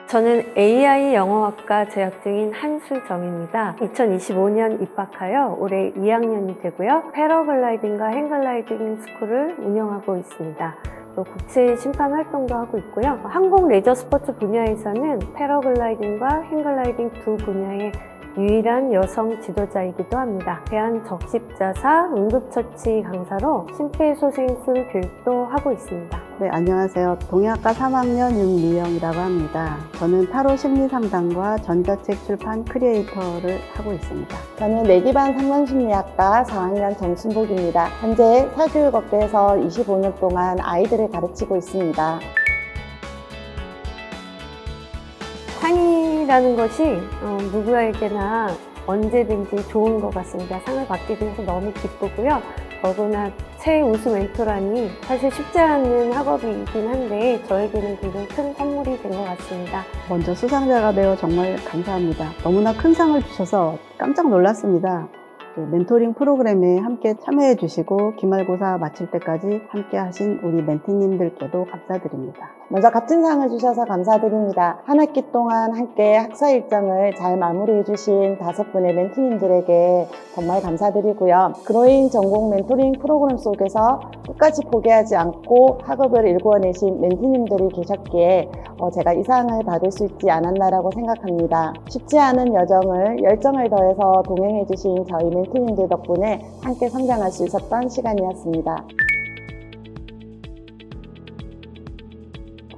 저는 AI 영어학과 재학 중인 한수정입니다. 2025년 입학하여 올해 2학년이 되고요. 패러글라이딩과 행글라이딩 스쿨을 운영하고 있습니다. 또 국제 심판 활동도 하고 있고요. 항공 레저 스포츠 분야에서는 패러글라이딩과 행글라이딩 두 분야의 유일한 여성 지도자이기도 합니다. 대한적십자사 응급처치 강사로 심폐소생술 교육도 하고 있습니다. 네, 안녕하세요. 동해학과 3학년 윤미영이라고 합니다. 저는 타로 심리상담과 전자책 출판 크리에이터를 하고 있습니다. 저는 내기반 상담심리학과 4학년 정순복입니다. 현재 사교육업계에서 25년 동안 아이들을 가르치고 있습니다. 상이라는 것이 누구에게나 언제든지 좋은 것 같습니다. 상을 받게 돼서 너무 기쁘고요. 더구나 최우수 멘토라니 사실 쉽지 않은 학업이긴 한데 저에게는 굉장히 큰 선물이 된 것 같습니다. 먼저 수상자가 되어 정말 감사합니다. 너무나 큰 상을 주셔서 깜짝 놀랐습니다. 멘토링 프로그램에 함께 참여해 주시고 기말고사 마칠 때까지 함께 하신 우리 멘티님들께도 감사드립니다. 먼저 값진 상을 주셔서 감사드립니다. 한 학기 동안 함께 학사 일정을 잘 마무리해 주신 5분의 멘티님들에게 정말 감사드리고요. 그로인 전공 멘토링 프로그램 속에서 끝까지 포기하지 않고 학업을 일궈내신 멘티님들이 계셨기에 제가 이 상을 받을 수 있지 않았나라고 생각합니다. 쉽지 않은 여정을 열정을 더해서 동행해 주신 저희 멘티님들 덕분에 함께 성장할 수 있었던 시간이었습니다.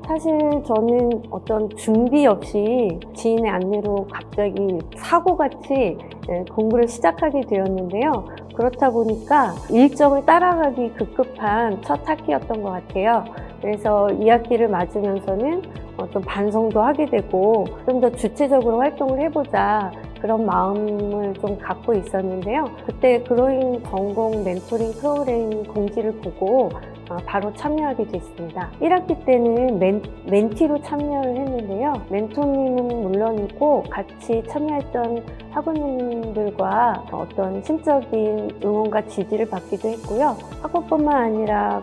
사실 저는 어떤 준비 없이 지인의 안내로 갑자기 사고같이 공부를 시작하게 되었는데요. 그렇다 보니까 일정을 따라가기 급급한 첫 학기였던 것 같아요. 그래서 2학기를 맞으면서는 좀 반성도 하게 되고 좀 더 주체적으로 활동을 해보자 그런 마음을 좀 갖고 있었는데요. 그때 그로인 전공 멘토링 프로그램 공지를 보고 바로 참여하게 됐습니다. 1학기 때는 멘티로 참여를 했는데요. 멘토님은 물론이고 같이 참여했던 학우님들과 어떤 심적인 응원과 지지를 받기도 했고요. 학업뿐만 아니라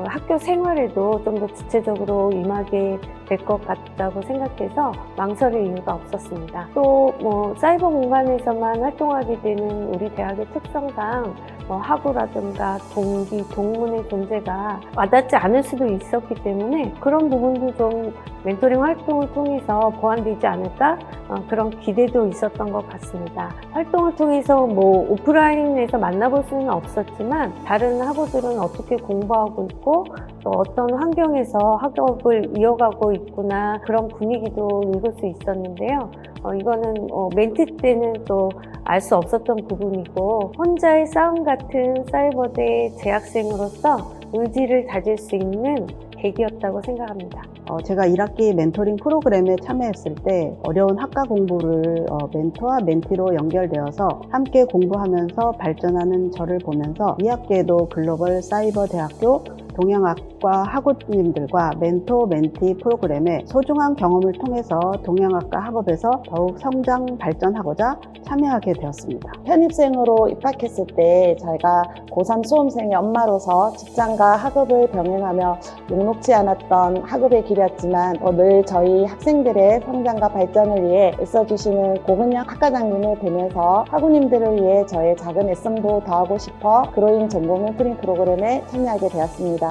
학교 생활에도 좀 더 주체적으로 임하게 될 것 같다고 생각해서 망설일 이유가 없었습니다. 또 사이버 공간에서만 활동하게 되는 우리 대학의 특성상 학우라든가 동기, 동문의 존재가 와닿지 않을 수도 있었기 때문에 그런 부분도 좀 멘토링 활동을 통해서 보완되지 않을까? 그런 기대도 있었던 것 같습니다. 활동을 통해서 오프라인에서 만나볼 수는 없었지만 다른 학우들은 어떻게 공부하고 있고 또 어떤 환경에서 학업을 이어가고 있구나 그런 분위기도 읽을 수 있었는데요. 이거는 멘티 때는 또 알 수 없었던 부분이고 혼자의 싸움 같은 사이버대 재학생으로서 의지를 다질 수 있는 계기였다고 생각합니다. 제가 1학기 멘토링 프로그램에 참여했을 때 어려운 학과 공부를 멘토와 멘티로 연결되어서 함께 공부하면서 발전하는 저를 보면서 2학기에도 글로벌 사이버 대학교 동양학과 학우님들과 멘토, 멘티 프로그램의 소중한 경험을 통해서 동양학과 학업에서 더욱 성장, 발전하고자 참여하게 되었습니다. 편입생으로 입학했을 때 저희가 고3 수험생의 엄마로서 직장과 학업을 병행하며 녹록지 않았던 학업의 길이었지만 늘 저희 학생들의 성장과 발전을 위해 애써주시는 고은영 학과장님을 뵈면서 학우님들을 위해 저의 작은 애씀도 더하고 싶어 그로인 전공 멘토링 프로그램에 참여하게 되었습니다.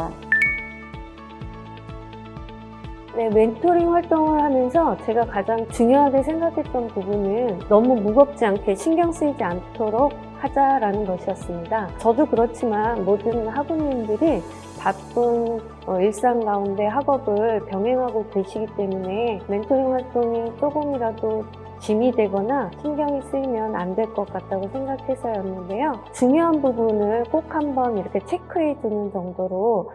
네, 멘토링 활동을 하면서 제가 가장 중요하게 생각했던 부분은 너무 무겁지 않게 신경 쓰이지 않도록 하자라는 것이었습니다. 저도 그렇지만 모든 학우님들이 바쁜 일상 가운데 학업을 병행하고 계시기 때문에 멘토링 활동이 조금이라도 짐이 되거나 신경이 쓰이면 안 될 것 같다고 생각해서였는데요. 중요한 부분을 꼭 한번 이렇게 체크해 주는 정도로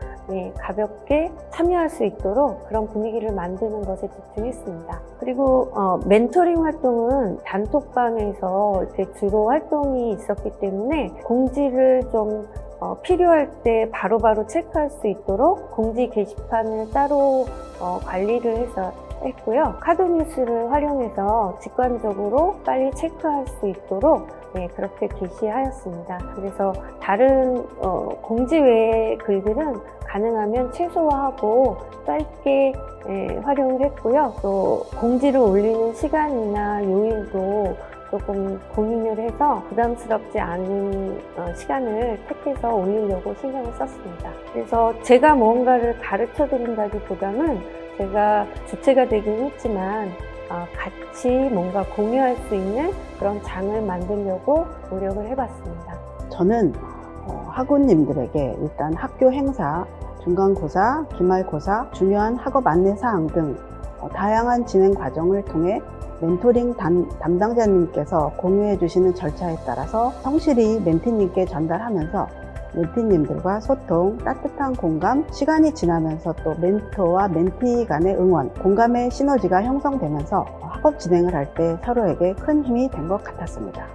가볍게 참여할 수 있도록 그런 분위기를 만드는 것에 집중했습니다. 그리고 멘토링 활동은 단톡방에서 주로 활동이 있었기 때문에 공지를 좀 필요할 때 바로바로 체크할 수 있도록 공지 게시판을 따로 관리를 해서 했고요. 카드뉴스를 활용해서 직관적으로 빨리 체크할 수 있도록 그렇게 게시하였습니다. 그래서 다른 공지 외의 글들은 가능하면 최소화하고 짧게 활용을 했고요. 또 공지를 올리는 시간이나 요일도 조금 고민을 해서 부담스럽지 않은 시간을 택해서 올리려고 신경을 썼습니다. 그래서 제가 뭔가를 가르쳐 드린다기보다는 제가 주체가 되긴 했지만 같이 뭔가 공유할 수 있는 그런 장을 만들려고 노력을 해봤습니다. 저는 학우님들에게 일단 학교 행사, 중간고사, 기말고사, 중요한 학업 안내사항 등 다양한 진행 과정을 통해 멘토링 담당자님께서 공유해 주시는 절차에 따라서 성실히 멘티님께 전달하면서 멘티님들과 소통, 따뜻한 공감, 시간이 지나면서 또 멘토와 멘티 간의 응원, 공감의 시너지가 형성되면서 학업 진행을 할 때 서로에게 큰 힘이 된 것 같았습니다.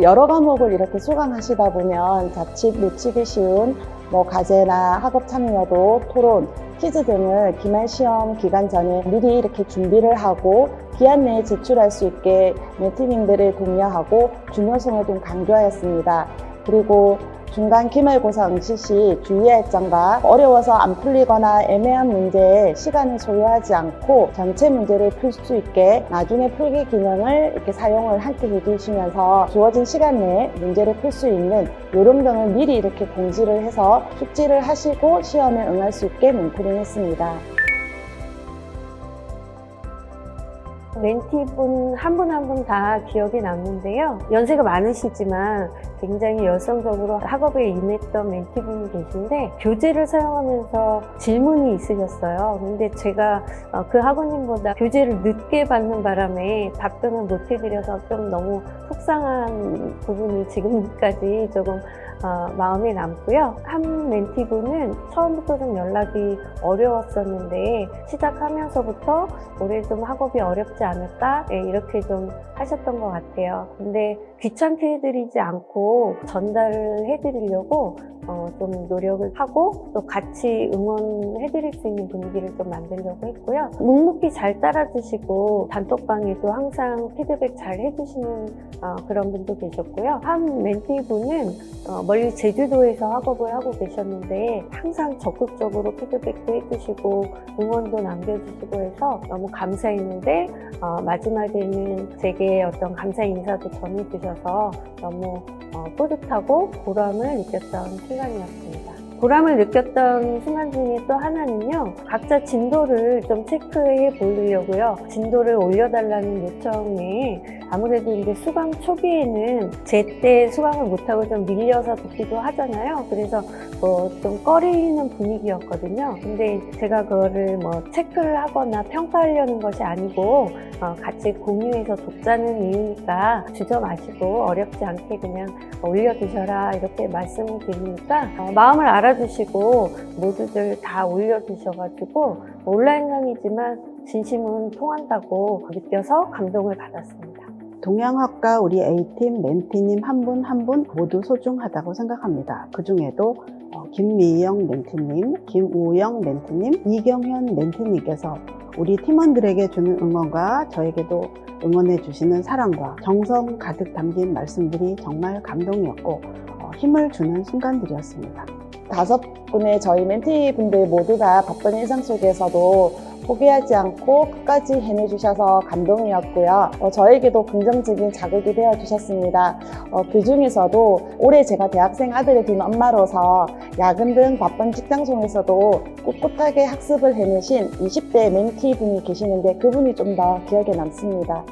여러 과목을 이렇게 수강하시다 보면 자칫 놓치기 쉬운 과제나 학업 참여도, 토론, 퀴즈 등을 기말 시험 기간 전에 미리 이렇게 준비를 하고 기한 내에 제출할 수 있게 멘티님들을 독려하고 중요성을 좀 강조하였습니다. 그리고 중간 기말고사 응시 시 주의할 점과 어려워서 안 풀리거나 애매한 문제에 시간을 소요하지 않고 전체 문제를 풀 수 있게 나중에 풀기 기능을 이렇게 사용을 함께 해주시면서 주어진 시간 내에 문제를 풀 수 있는 요령 등을 미리 이렇게 공지를 해서 숙지를 하시고 시험에 응할 수 있게 멘토링 했습니다. 멘티분 한 분 한 분 다 기억에 남는데요. 연세가 많으시지만 굉장히 열성적으로 학업에 임했던 멘티분이 계신데 교재를 사용하면서 질문이 있으셨어요. 근데 제가 그 학우님보다 교재를 늦게 받는 바람에 답변을 못 해드려서 좀 너무 속상한 부분이 지금까지 조금 마음에 남고요. 한 멘티분은 처음부터 좀 연락이 어려웠었는데 시작하면서부터 올해 좀 학업이 어렵지 않을까? 이렇게 좀 하셨던 것 같아요. 근데 귀찮게 해드리지 않고 전달을 해드리려고 좀 노력을 하고 또 같이 응원해드릴 수 있는 분위기를 좀 만들려고 했고요. 묵묵히 잘 따라주시고 단톡방에도 항상 피드백 잘 해주시는 그런 분도 계셨고요. 한 멘티분은 멀리 제주도에서 학업을 하고 계셨는데 항상 적극적으로 피드백도 해주시고 응원도 남겨주시고 해서 너무 감사했는데 마지막에는 제게 어떤 감사 인사도 전해주셔서 너무 뿌듯하고 보람을 느꼈던 순간이었습니다. 보람을 느꼈던 순간 중에 또 하나는요, 각자 진도를 좀 체크해 보려고요. 진도를 올려달라는 요청에 아무래도 이제 수강 초기에는 제때 수강을 못하고 좀 밀려서 듣기도 하잖아요. 그래서 좀 꺼리는 분위기였거든요. 근데 제가 그거를 체크를 하거나 평가하려는 것이 아니고 같이 공유해서 돕자는 이유니까 주저 마시고 어렵지 않게 그냥 올려두셔라 이렇게 말씀을 드리니까 마음을 알아주시고 모두들 다 올려주셔가지고 온라인 강의지만 진심은 통한다고 느껴서 감동을 받았습니다. 동양학과 우리 A팀 멘티님 한 분 한 분 모두 소중하다고 생각합니다. 그 중에도 김미영 멘티님, 김우영 멘티님, 이경현 멘티님께서 우리 팀원들에게 주는 응원과 저에게도 응원해 주시는 사랑과 정성 가득 담긴 말씀들이 정말 감동이었고 힘을 주는 순간들이었습니다. 5분의 저희 멘티분들 모두가 바쁜 일상 속에서도 포기하지 않고 끝까지 해내주셔서 감동이었고요. 저에게도 긍정적인 자극이 되어주셨습니다. 그 중에서도 올해 제가 대학생 아들을 둔 엄마로서 야근 등 바쁜 직장 속에서도 꿋꿋하게 학습을 해내신 20대 멘티분이 계시는데 그분이 좀 더 기억에 남습니다.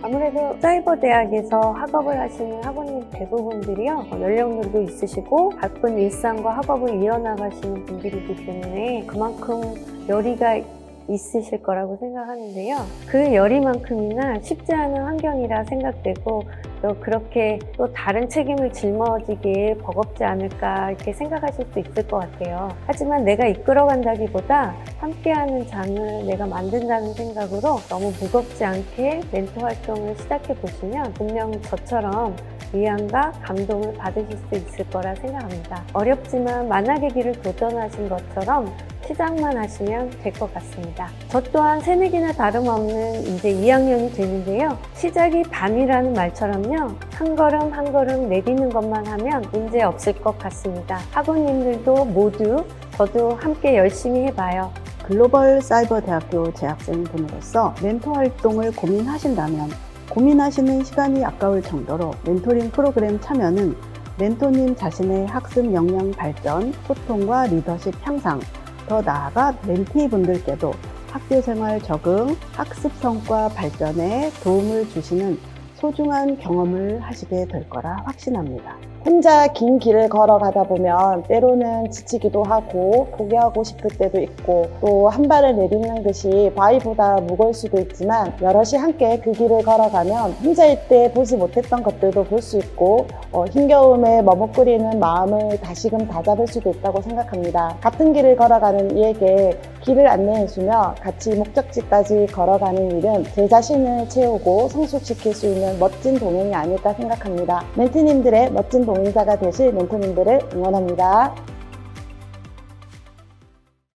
아무래도 사이버 대학에서 학업을 하시는 학우님 대부분들이요, 연령들도 있으시고 바쁜 일상과 학업을 이어나가시는 분들이기 때문에 그만큼 열의가 있으실 거라고 생각하는데요. 그 열의만큼이나 쉽지 않은 환경이라 생각되고 또 그렇게 또 다른 책임을 짊어지기에 버겁지 않을까 이렇게 생각하실 수 있을 것 같아요. 하지만 내가 이끌어간다기보다 함께하는 장을 내가 만든다는 생각으로 너무 무겁지 않게 멘토 활동을 시작해 보시면 분명 저처럼 위안과 감동을 받으실 수 있을 거라 생각합니다. 어렵지만 만학의 길을 도전하신 것처럼 시작만 하시면 될 것 같습니다. 저 또한 새내기나 다름없는 이제 2학년이 되는데요. 시작이 밤이라는 말처럼요. 한 걸음 한 걸음 내딛는 것만 하면 문제 없을 것 같습니다. 학우님들도 모두 저도 함께 열심히 해봐요. 글로벌 사이버 대학교 재학생분으로서 멘토 활동을 고민하신다면 고민하시는 시간이 아까울 정도로 멘토링 프로그램 참여는 멘토님 자신의 학습 역량 발전, 소통과 리더십 향상, 더 나아가 멘티분들께도 학교생활 적응, 학습 성과 발전에 도움을 주시는 소중한 경험을 하시게 될 거라 확신합니다. 혼자 긴 길을 걸어가다 보면 때로는 지치기도 하고 포기하고 싶을 때도 있고 또 한 발을 내딛는 것이 바위보다 무거울 수도 있지만 여럿이 함께 그 길을 걸어가면 혼자일 때 보지 못했던 것들도 볼 수 있고 힘겨움에 머뭇거리는 마음을 다시금 다잡을 수도 있다고 생각합니다. 같은 길을 걸어가는 이에게 길을 안내해주며 같이 목적지까지 걸어가는 일은 제 자신을 채우고 성숙시킬 수 있는 멋진 동행이 아닐까 생각합니다. 멘티님들의 멋진 동행자가 되실 멘토님들을 응원합니다.